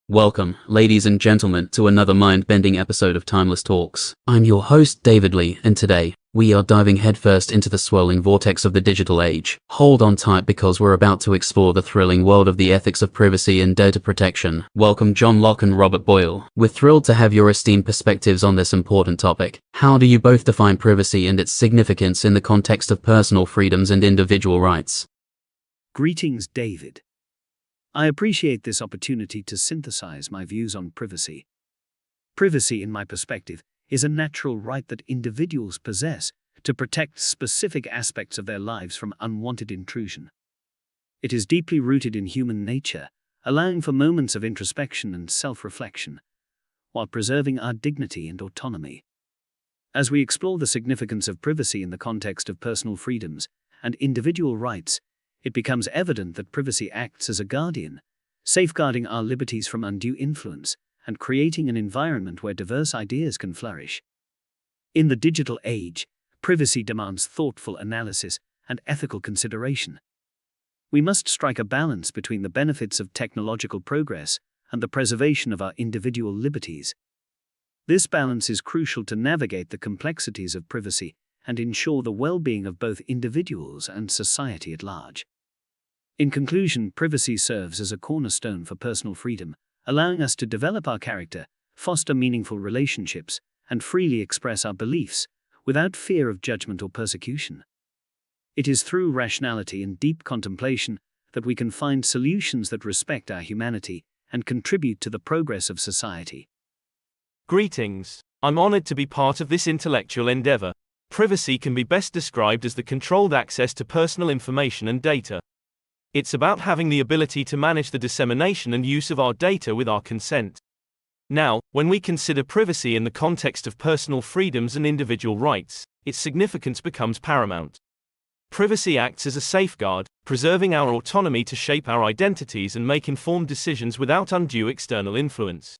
Welcome, ladies and gentlemen, to another mind-bending episode of Timeless Talks. I'm your host, David Lee, and today, we are diving headfirst into the swirling vortex of the digital age. Hold on tight because we're about to explore the thrilling world of the ethics of privacy and data protection. Welcome, John Locke and Robert Boyle. We're thrilled to have your esteemed perspectives on this important topic. How do you both define privacy and its significance in the context of personal freedoms and individual rights? Greetings, David. I appreciate this opportunity to synthesize my views on privacy. Privacy, in my perspective, is a natural right that individuals possess to protect specific aspects of their lives from unwanted intrusion. It is deeply rooted in human nature, allowing for moments of introspection and self-reflection, while preserving our dignity and autonomy. As we explore the significance of privacy in the context of personal freedoms and individual rights, it becomes evident that privacy acts as a guardian, safeguarding our liberties from undue influence and creating an environment where diverse ideas can flourish. In the digital age, privacy demands thoughtful analysis and ethical consideration. We must strike a balance between the benefits of technological progress and the preservation of our individual liberties. This balance is crucial to navigate the complexities of privacy and ensure the well-being of both individuals and society at large. In conclusion, privacy serves as a cornerstone for personal freedom, allowing us to develop our character, foster meaningful relationships, and freely express our beliefs without fear of judgment or persecution. It is through rationality and deep contemplation that we can find solutions that respect our humanity and contribute to the progress of society. Greetings. I'm honored to be part of this intellectual endeavor. Privacy can be best described as the controlled access to personal information and data. It's about having the ability to manage the dissemination and use of our data with our consent. Now, when we consider privacy in the context of personal freedoms and individual rights, its significance becomes paramount. Privacy acts as a safeguard, preserving our autonomy to shape our identities and make informed decisions without undue external influence.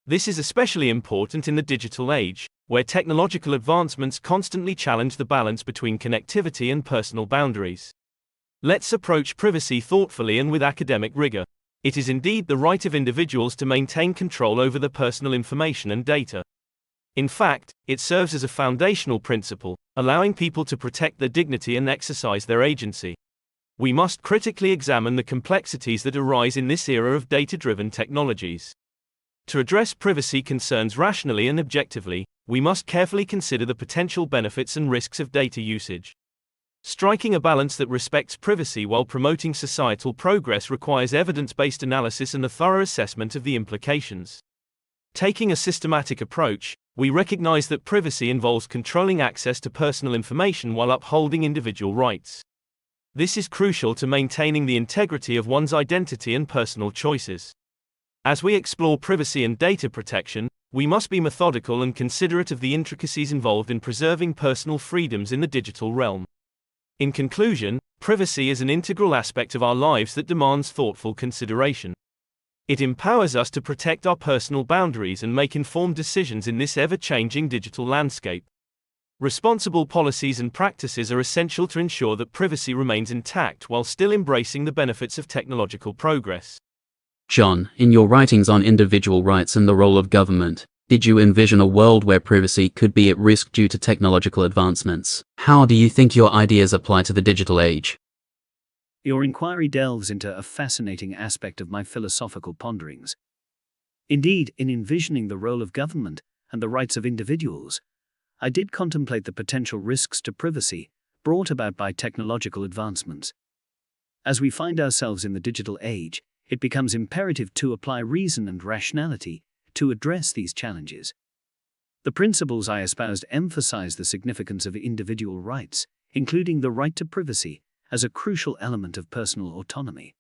This is especially important in the digital age, where technological advancements constantly challenge the balance between connectivity and personal boundaries. Let's approach privacy thoughtfully and with academic rigor. It is indeed the right of individuals to maintain control over their personal information and data. In fact, it serves as a foundational principle, allowing people to protect their dignity and exercise their agency. We must critically examine the complexities that arise in this era of data-driven technologies. To address privacy concerns rationally and objectively, we must carefully consider the potential benefits and risks of data usage. Striking a balance that respects privacy while promoting societal progress requires evidence-based analysis and a thorough assessment of the implications. Taking a systematic approach, we recognize that privacy involves controlling access to personal information while upholding individual rights. This is crucial to maintaining the integrity of one's identity and personal choices. As we explore privacy and data protection, we must be methodical and considerate of the intricacies involved in preserving personal freedoms in the digital realm. In conclusion, privacy is an integral aspect of our lives that demands thoughtful consideration. It empowers us to protect our personal boundaries and make informed decisions in this ever-changing digital landscape. Responsible policies and practices are essential to ensure that privacy remains intact while still embracing the benefits of technological progress. John, in your writings on individual rights and the role of government, did you envision a world where privacy could be at risk due to technological advancements? How do you think your ideas apply to the digital age? Your inquiry delves into a fascinating aspect of my philosophical ponderings. Indeed, in envisioning the role of government and the rights of individuals, I did contemplate the potential risks to privacy brought about by technological advancements. As we find ourselves in the digital age, it becomes imperative to apply reason and rationality to address these challenges. The principles I espoused emphasize the significance of individual rights, including the right to privacy, as a crucial element of personal autonomy.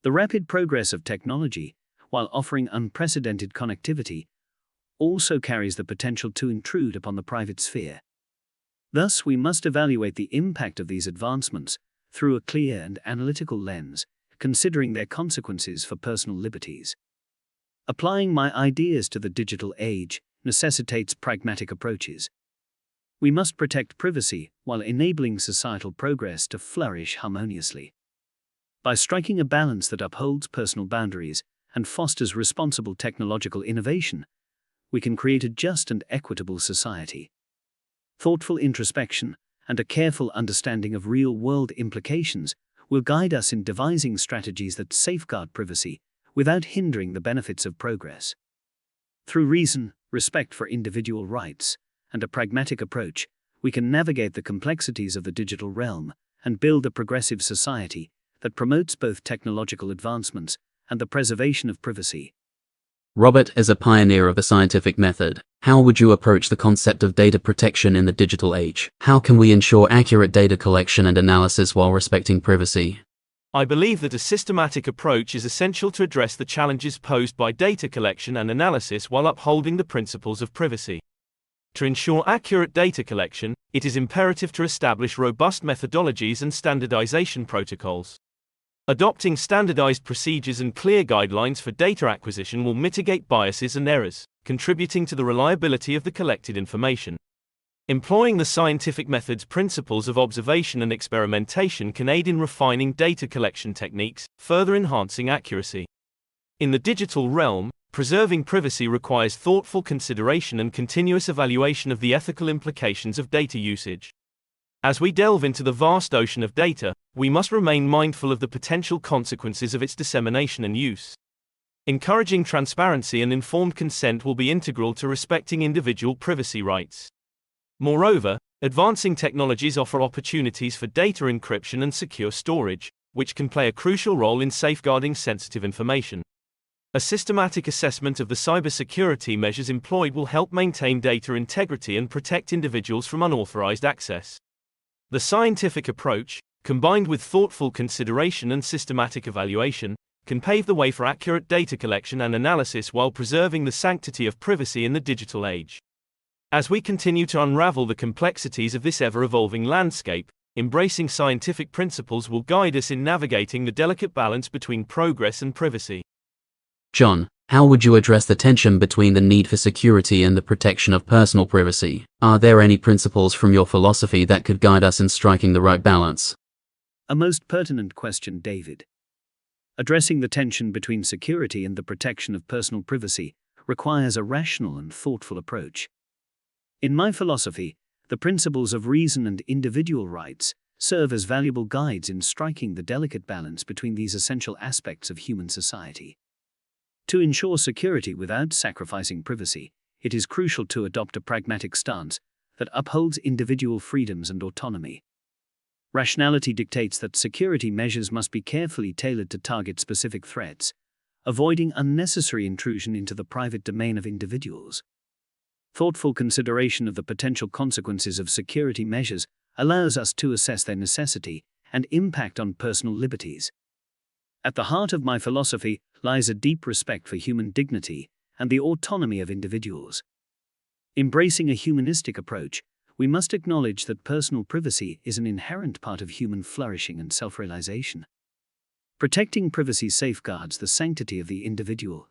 The rapid progress of technology, while offering unprecedented connectivity, also carries the potential to intrude upon the private sphere. Thus, we must evaluate the impact of these advancements through a clear and analytical lens, considering their consequences for personal liberties. Applying my ideas to the digital age necessitates pragmatic approaches. We must protect privacy while enabling societal progress to flourish harmoniously. By striking a balance that upholds personal boundaries and fosters responsible technological innovation, we can create a just and equitable society. Thoughtful introspection and a careful understanding of real-world implications will guide us in devising strategies that safeguard privacy without hindering the benefits of progress. Through reason, respect for individual rights, and a pragmatic approach, we can navigate the complexities of the digital realm and build a progressive society that promotes both technological advancements and the preservation of privacy. Robert, as a pioneer of the scientific method, how would you approach the concept of data protection in the digital age? How can we ensure accurate data collection and analysis while respecting privacy? I believe that a systematic approach is essential to address the challenges posed by data collection and analysis while upholding the principles of privacy. To ensure accurate data collection, it is imperative to establish robust methodologies and standardization protocols. Adopting standardized procedures and clear guidelines for data acquisition will mitigate biases and errors, contributing to the reliability of the collected information. Employing the scientific method's principles of observation and experimentation can aid in refining data collection techniques, further enhancing accuracy. In the digital realm, preserving privacy requires thoughtful consideration and continuous evaluation of the ethical implications of data usage. As we delve into the vast ocean of data, we must remain mindful of the potential consequences of its dissemination and use. Encouraging transparency and informed consent will be integral to respecting individual privacy rights. Moreover, advancing technologies offer opportunities for data encryption and secure storage, which can play a crucial role in safeguarding sensitive information. A systematic assessment of the cybersecurity measures employed will help maintain data integrity and protect individuals from unauthorized access. The scientific approach, combined with thoughtful consideration and systematic evaluation, can pave the way for accurate data collection and analysis while preserving the sanctity of privacy in the digital age. As we continue to unravel the complexities of this ever-evolving landscape, embracing scientific principles will guide us in navigating the delicate balance between progress and privacy. John, how would you address the tension between the need for security and the protection of personal privacy? Are there any principles from your philosophy that could guide us in striking the right balance? A most pertinent question, David. Addressing the tension between security and the protection of personal privacy requires a rational and thoughtful approach. In my philosophy, the principles of reason and individual rights serve as valuable guides in striking the delicate balance between these essential aspects of human society. To ensure security without sacrificing privacy, it is crucial to adopt a pragmatic stance that upholds individual freedoms and autonomy. Rationality dictates that security measures must be carefully tailored to target specific threats, avoiding unnecessary intrusion into the private domain of individuals. Thoughtful consideration of the potential consequences of security measures allows us to assess their necessity and impact on personal liberties. At the heart of my philosophy lies a deep respect for human dignity and the autonomy of individuals. Embracing a humanistic approach, we must acknowledge that personal privacy is an inherent part of human flourishing and self-realization. Protecting privacy safeguards the sanctity of the individual,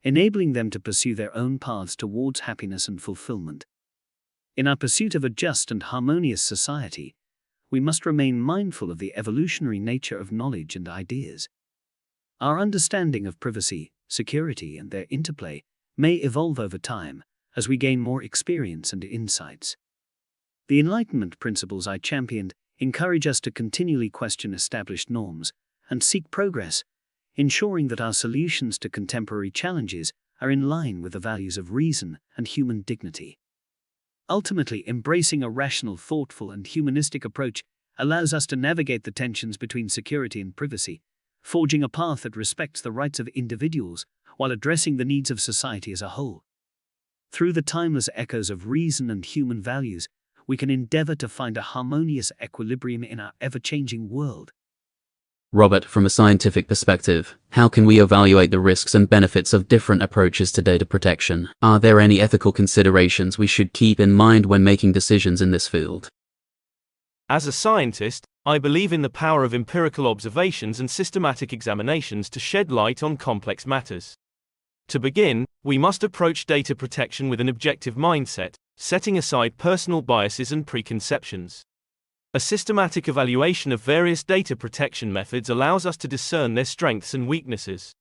enabling them to pursue their own paths towards happiness and fulfillment. In our pursuit of a just and harmonious society, we must remain mindful of the evolutionary nature of knowledge and ideas. Our understanding of privacy, security, and their interplay may evolve over time as we gain more experience and insights. The Enlightenment principles I championed encourage us to continually question established norms and seek progress, ensuring that our solutions to contemporary challenges are in line with the values of reason and human dignity. Ultimately, embracing a rational, thoughtful, and humanistic approach allows us to navigate the tensions between security and privacy, forging a path that respects the rights of individuals while addressing the needs of society as a whole. Through the timeless echoes of reason and human values, we can endeavor to find a harmonious equilibrium in our ever-changing world. Robert, from a scientific perspective, how can we evaluate the risks and benefits of different approaches to data protection? Are there any ethical considerations we should keep in mind when making decisions in this field? As a scientist, I believe in the power of empirical observations and systematic examinations to shed light on complex matters. To begin, we must approach data protection with an objective mindset, setting aside personal biases and preconceptions. A systematic evaluation of various data protection methods allows us to discern their strengths and weaknesses.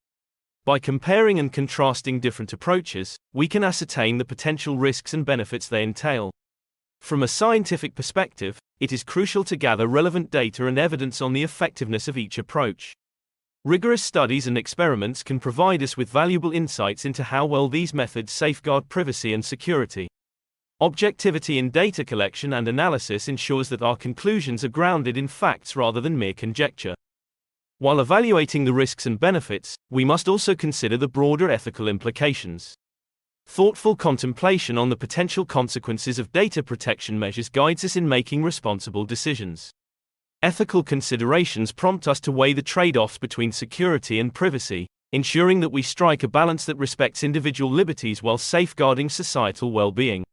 By comparing and contrasting different approaches, we can ascertain the potential risks and benefits they entail. From a scientific perspective, it is crucial to gather relevant data and evidence on the effectiveness of each approach. Rigorous studies and experiments can provide us with valuable insights into how well these methods safeguard privacy and security. Objectivity in data collection and analysis ensures that our conclusions are grounded in facts rather than mere conjecture. While evaluating the risks and benefits, we must also consider the broader ethical implications. Thoughtful contemplation on the potential consequences of data protection measures guides us in making responsible decisions. Ethical considerations prompt us to weigh the trade-offs between security and privacy, ensuring that we strike a balance that respects individual liberties while safeguarding societal well-being.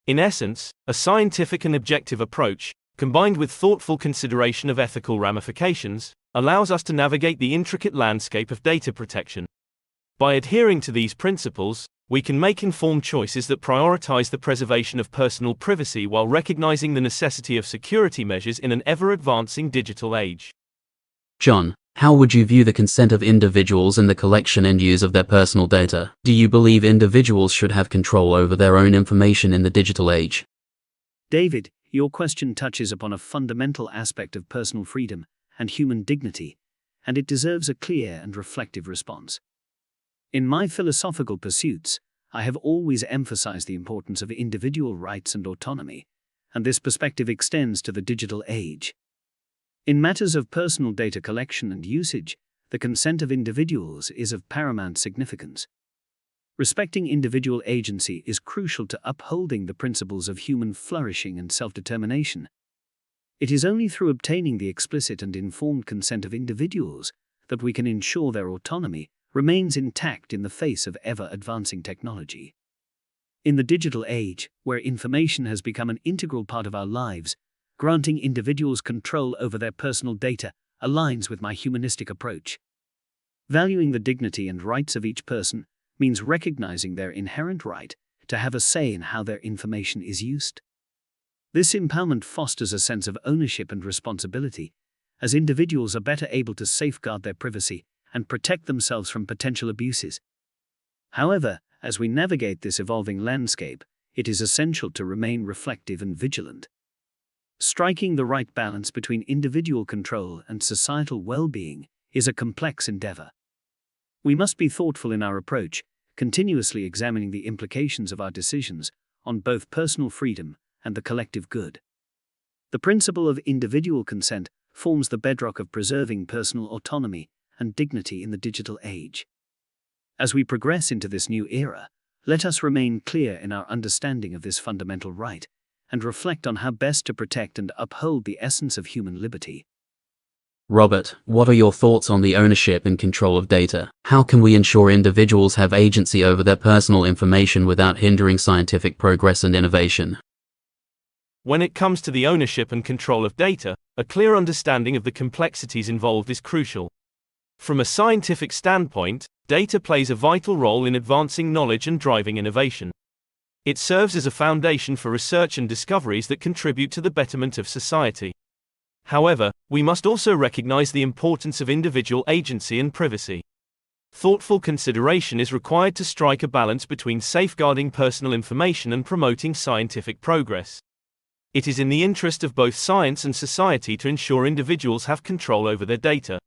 In essence, a scientific and objective approach, combined with thoughtful consideration of ethical ramifications, allows us to navigate the intricate landscape of data protection. By adhering to these principles, we can make informed choices that prioritize the preservation of personal privacy while recognizing the necessity of security measures in an ever-advancing digital age. John, how would you view the consent of individuals in the collection and use of their personal data? Do you believe individuals should have control over their own information in the digital age? David, your question touches upon a fundamental aspect of personal freedom and human dignity, and it deserves a clear and reflective response. In my philosophical pursuits, I have always emphasized the importance of individual rights and autonomy, and this perspective extends to the digital age. In matters of personal data collection and usage, the consent of individuals is of paramount significance. Respecting individual agency is crucial to upholding the principles of human flourishing and self-determination. It is only through obtaining the explicit and informed consent of individuals that we can ensure their autonomy remains intact in the face of ever-advancing technology. In the digital age, where information has become an integral part of our lives, granting individuals control over their personal data aligns with my humanistic approach. Valuing the dignity and rights of each person means recognizing their inherent right to have a say in how their information is used. This empowerment fosters a sense of ownership and responsibility, as individuals are better able to safeguard their privacy and protect themselves from potential abuses. However, as we navigate this evolving landscape, it is essential to remain reflective and vigilant. Striking the right balance between individual control and societal well-being is a complex endeavor. We must be thoughtful in our approach, continuously examining the implications of our decisions on both personal freedom and the collective good. The principle of individual consent forms the bedrock of preserving personal autonomy and dignity in the digital age. As we progress into this new era, let us remain clear in our understanding of this fundamental right and reflect on how best to protect and uphold the essence of human liberty. Robert, what are your thoughts on the ownership and control of data? How can we ensure individuals have agency over their personal information without hindering scientific progress and innovation? When it comes to the ownership and control of data, a clear understanding of the complexities involved is crucial. From a scientific standpoint, data plays a vital role in advancing knowledge and driving innovation. It serves as a foundation for research and discoveries that contribute to the betterment of society. However, we must also recognize the importance of individual agency and privacy. Thoughtful consideration is required to strike a balance between safeguarding personal information and promoting scientific progress. It is in the interest of both science and society to ensure individuals have control over their data.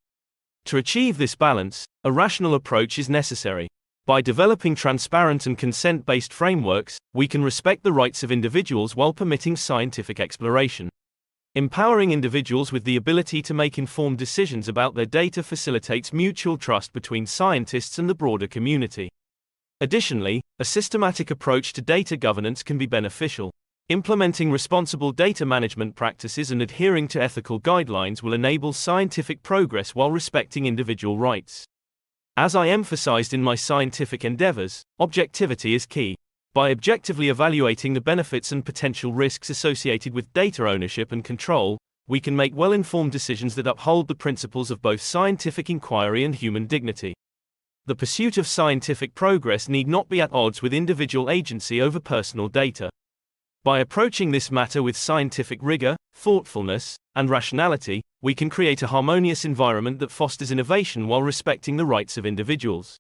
To achieve this balance, a rational approach is necessary. By developing transparent and consent-based frameworks, we can respect the rights of individuals while permitting scientific exploration. Empowering individuals with the ability to make informed decisions about their data facilitates mutual trust between scientists and the broader community. Additionally, a systematic approach to data governance can be beneficial. Implementing responsible data management practices and adhering to ethical guidelines will enable scientific progress while respecting individual rights. As I emphasized in my scientific endeavors, objectivity is key. By objectively evaluating the benefits and potential risks associated with data ownership and control, we can make well-informed decisions that uphold the principles of both scientific inquiry and human dignity. The pursuit of scientific progress need not be at odds with individual agency over personal data. By approaching this matter with scientific rigor, thoughtfulness, and rationality, we can create a harmonious environment that fosters innovation while respecting the rights of individuals.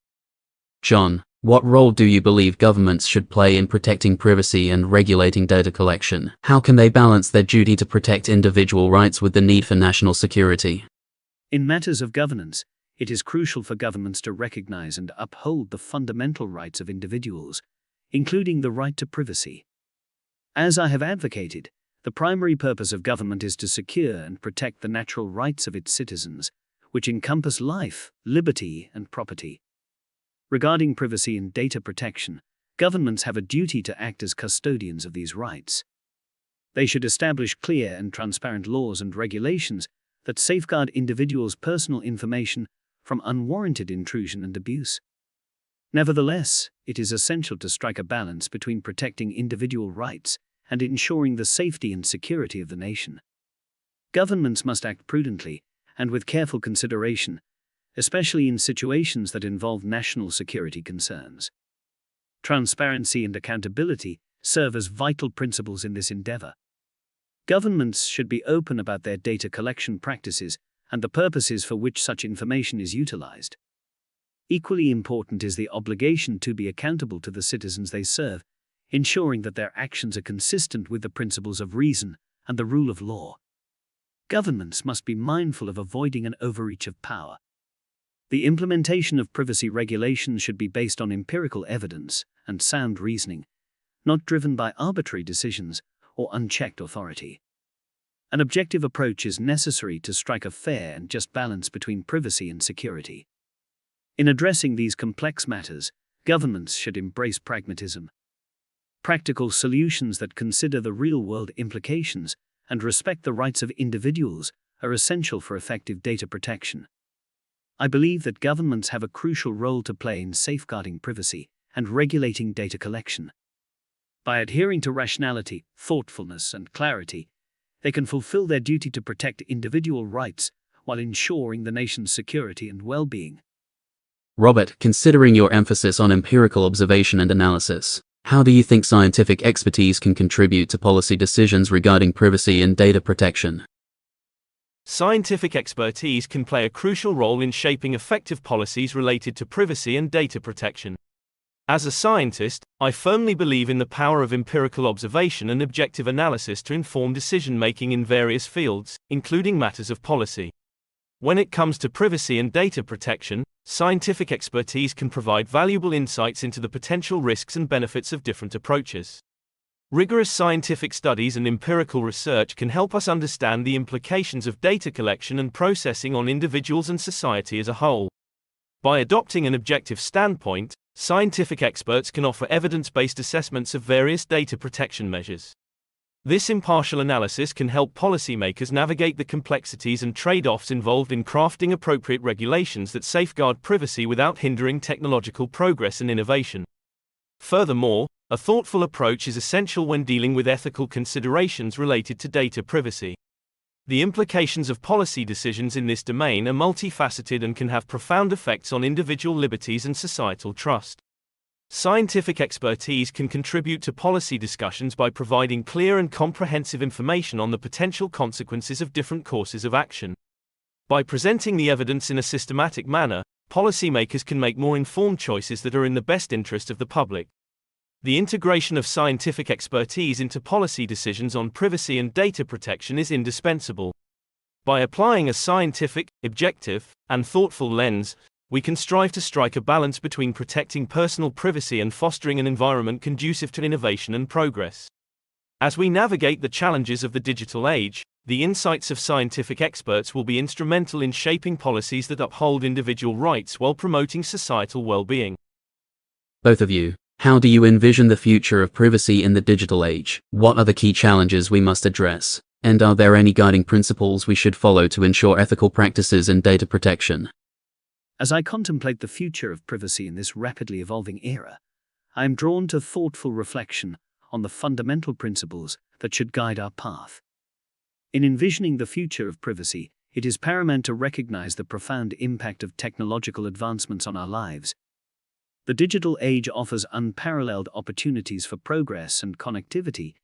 John, what role do you believe governments should play in protecting privacy and regulating data collection? How can they balance their duty to protect individual rights with the need for national security? In matters of governance, it is crucial for governments to recognize and uphold the fundamental rights of individuals, including the right to privacy. As I have advocated, the primary purpose of government is to secure and protect the natural rights of its citizens, which encompass life, liberty, and property. Regarding privacy and data protection, governments have a duty to act as custodians of these rights. They should establish clear and transparent laws and regulations that safeguard individuals' personal information from unwarranted intrusion and abuse. Nevertheless, it is essential to strike a balance between protecting individual rights and ensuring the safety and security of the nation. Governments must act prudently and with careful consideration, especially in situations that involve national security concerns. Transparency and accountability serve as vital principles in this endeavor. Governments should be open about their data collection practices and the purposes for which such information is utilized. Equally important is the obligation to be accountable to the citizens they serve, ensuring that their actions are consistent with the principles of reason and the rule of law. Governments must be mindful of avoiding an overreach of power. The implementation of privacy regulations should be based on empirical evidence and sound reasoning, not driven by arbitrary decisions or unchecked authority. An objective approach is necessary to strike a fair and just balance between privacy and security. In addressing these complex matters, governments should embrace pragmatism. Practical solutions that consider the real-world implications and respect the rights of individuals are essential for effective data protection. I believe that governments have a crucial role to play in safeguarding privacy and regulating data collection. By adhering to rationality, thoughtfulness, and clarity, they can fulfill their duty to protect individual rights while ensuring the nation's security and well-being. Robert, considering your emphasis on empirical observation and analysis, how do you think scientific expertise can contribute to policy decisions regarding privacy and data protection? Scientific expertise can play a crucial role in shaping effective policies related to privacy and data protection. As a scientist, I firmly believe in the power of empirical observation and objective analysis to inform decision-making in various fields, including matters of policy. When it comes to privacy and data protection, scientific expertise can provide valuable insights into the potential risks and benefits of different approaches. Rigorous scientific studies and empirical research can help us understand the implications of data collection and processing on individuals and society as a whole. By adopting an objective standpoint, scientific experts can offer evidence-based assessments of various data protection measures. This impartial analysis can help policymakers navigate the complexities and trade-offs involved in crafting appropriate regulations that safeguard privacy without hindering technological progress and innovation. Furthermore, a thoughtful approach is essential when dealing with ethical considerations related to data privacy. The implications of policy decisions in this domain are multifaceted and can have profound effects on individual liberties and societal trust. Scientific expertise can contribute to policy discussions by providing clear and comprehensive information on the potential consequences of different courses of action. By presenting the evidence in a systematic manner, policymakers can make more informed choices that are in the best interest of the public. The integration of scientific expertise into policy decisions on privacy and data protection is indispensable. By applying a scientific, objective, and thoughtful lens, we can strive to strike a balance between protecting personal privacy and fostering an environment conducive to innovation and progress. As we navigate the challenges of the digital age, the insights of scientific experts will be instrumental in shaping policies that uphold individual rights while promoting societal well-being. Both of you, how do you envision the future of privacy in the digital age? What are the key challenges we must address? And are there any guiding principles we should follow to ensure ethical practices in data protection? As I contemplate the future of privacy in this rapidly evolving era, I am drawn to thoughtful reflection on the fundamental principles that should guide our path. In envisioning the future of privacy, it is paramount to recognize the profound impact of technological advancements on our lives. The digital age offers unparalleled opportunities for progress and connectivity,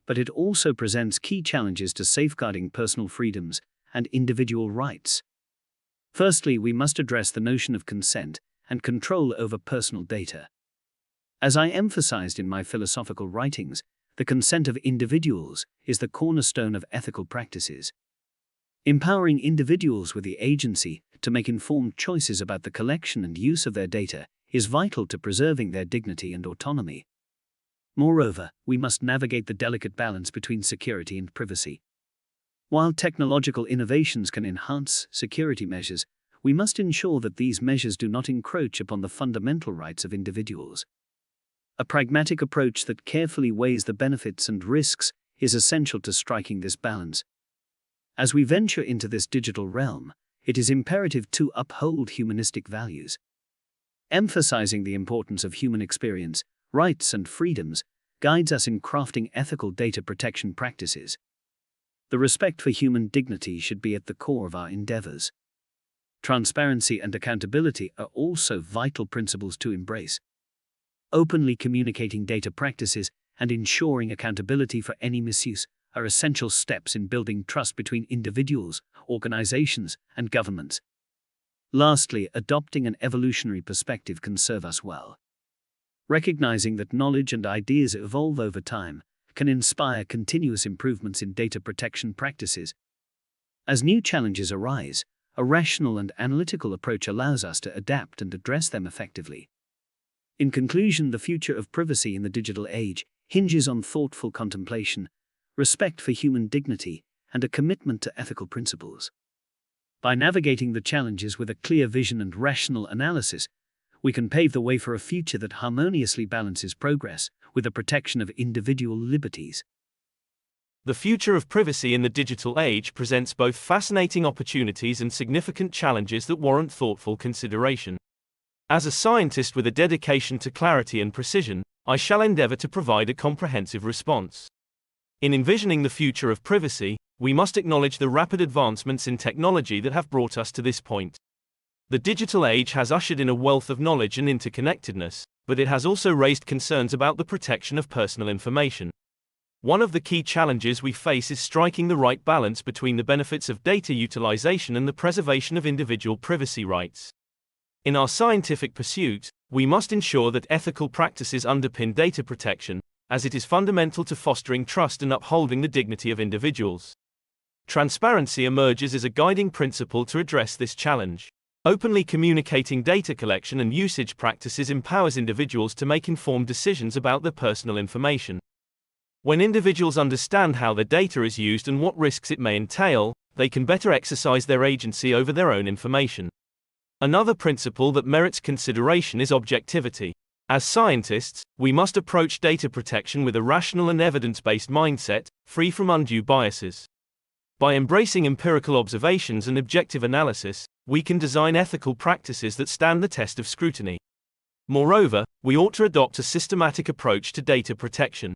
but it also presents key challenges to safeguarding personal freedoms and individual rights. Firstly, we must address the notion of consent and control over personal data. As I emphasized in my philosophical writings, the consent of individuals is the cornerstone of ethical practices. Empowering individuals with the agency to make informed choices about the collection and use of their data is vital to preserving their dignity and autonomy. Moreover, we must navigate the delicate balance between security and privacy. While technological innovations can enhance security measures, we must ensure that these measures do not encroach upon the fundamental rights of individuals. A pragmatic approach that carefully weighs the benefits and risks is essential to striking this balance. As we venture into this digital realm, it is imperative to uphold humanistic values. Emphasizing the importance of human experience, rights, and freedoms guides us in crafting ethical data protection practices. The respect for human dignity should be at the core of our endeavors. Transparency and accountability are also vital principles to embrace. Openly communicating data practices and ensuring accountability for any misuse are essential steps in building trust between individuals, organizations, and governments. Lastly, adopting an evolutionary perspective can serve us well. Recognizing that knowledge and ideas evolve over time can inspire continuous improvements in data protection practices. As new challenges arise, a rational and analytical approach allows us to adapt and address them effectively. In conclusion, the future of privacy in the digital age hinges on thoughtful contemplation, respect for human dignity, and a commitment to ethical principles. By navigating the challenges with a clear vision and rational analysis, we can pave the way for a future that harmoniously balances progress with the protection of individual liberties. The future of privacy in the digital age presents both fascinating opportunities and significant challenges that warrant thoughtful consideration. As a scientist with a dedication to clarity and precision, I shall endeavor to provide a comprehensive response. In envisioning the future of privacy, we must acknowledge the rapid advancements in technology that have brought us to this point. The digital age has ushered in a wealth of knowledge and interconnectedness, but it has also raised concerns about the protection of personal information. One of the key challenges we face is striking the right balance between the benefits of data utilization and the preservation of individual privacy rights. In our scientific pursuit, we must ensure that ethical practices underpin data protection, as it is fundamental to fostering trust and upholding the dignity of individuals. Transparency emerges as a guiding principle to address this challenge. Openly communicating data collection and usage practices empowers individuals to make informed decisions about their personal information. When individuals understand how their data is used and what risks it may entail, they can better exercise their agency over their own information. Another principle that merits consideration is objectivity. As scientists, we must approach data protection with a rational and evidence-based mindset, free from undue biases. By embracing empirical observations and objective analysis, we can design ethical practices that stand the test of scrutiny. Moreover, we ought to adopt a systematic approach to data protection.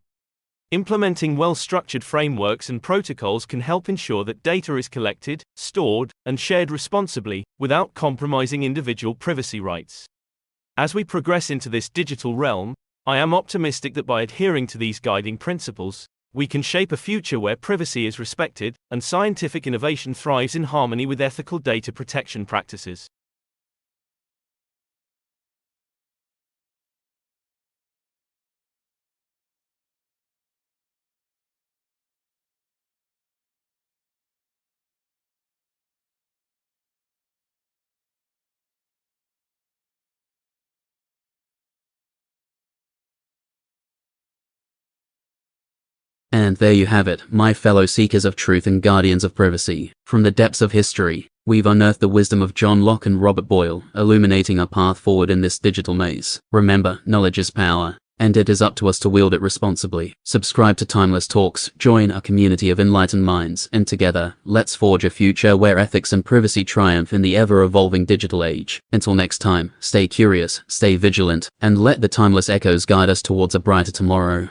Implementing well-structured frameworks and protocols can help ensure that data is collected, stored, and shared responsibly, without compromising individual privacy rights. As we progress into this digital realm, I am optimistic that by adhering to these guiding principles, we can shape a future where privacy is respected and scientific innovation thrives in harmony with ethical data protection practices. And there you have it, my fellow seekers of truth and guardians of privacy. From the depths of history, we've unearthed the wisdom of John Locke and Robert Boyle, illuminating our path forward in this digital maze. Remember, knowledge is power, and it is up to us to wield it responsibly. Subscribe to Timeless Talks, join our community of enlightened minds, and together, let's forge a future where ethics and privacy triumph in the ever-evolving digital age. Until next time, stay curious, stay vigilant, and let the timeless echoes guide us towards a brighter tomorrow.